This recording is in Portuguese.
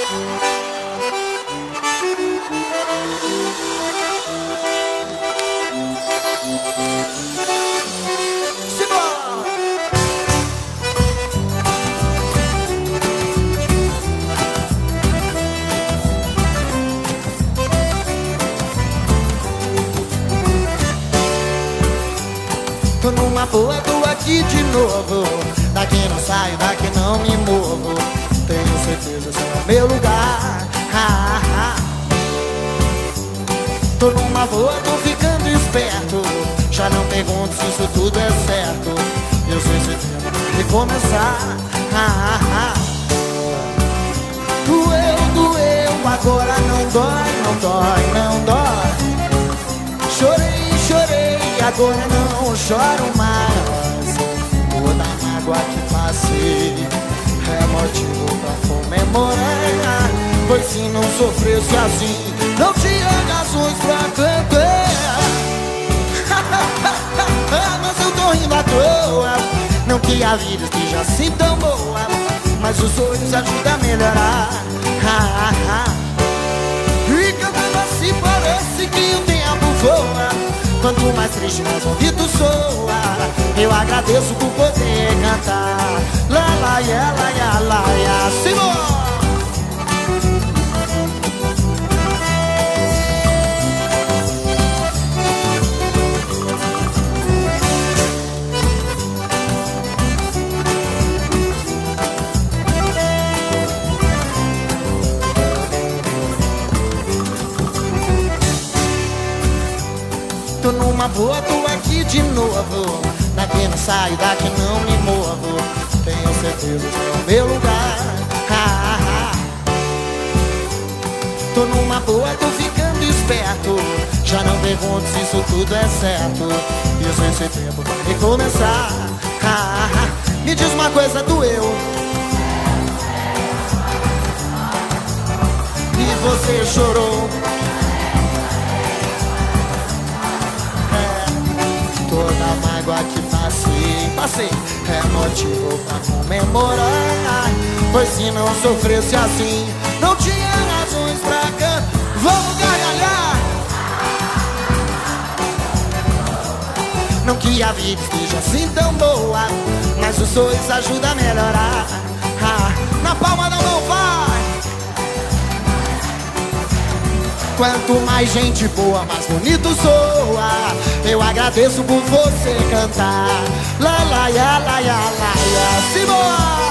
Tô numa boa, tô aqui de novo. Daqui não saio, daqui não me movo. Tenho certeza, esse é o meu lugar. Tô numa boa, tô ficando esperto. Já não pergunto se isso tudo é certo. Eu sei se tempo de recomeçar. Doeu, agora não dói, não dói, não dói. Chorei, agora não choro mais. Toda mágoa que passei é motivo pra comemorar. Pois se não sofresse assim, não tinha razões pra cantar. Mas eu tô rindo à toa. Não que a vida esteja assim tão boa, mas os olhos ajudam a melhorar. E cantando assim parece que o tempo voa. Quanto mais triste, mais ouvido soa. Eu agradeço por poder cantar. Lá, lá, ya, lá, ya, lá, ya. Simão! Tô numa boa, tô aqui de novo. Daqui não saio, daqui não me movo. Tenho certeza que é o meu lugar. Tô numa boa, tô ficando esperto. Já não pergunto se isso tudo é certo. Isso esse tempo pra recomeçar. Me diz uma coisa, doeu. E você chorou. Toda mágoa que passei é motivo pra comemorar. Pois se não sofresse assim, não tinha razões pra cantar. Vamos gargalhar. Não que a vida esteja assim tão boa, mas os dois ajudam a melhorar. Na palma da mão vai. Quanto mais gente boa, mais bonito soa. Eu agradeço por você cantar. Lá, lá, ya, lá, ya, lá, ya. Simão!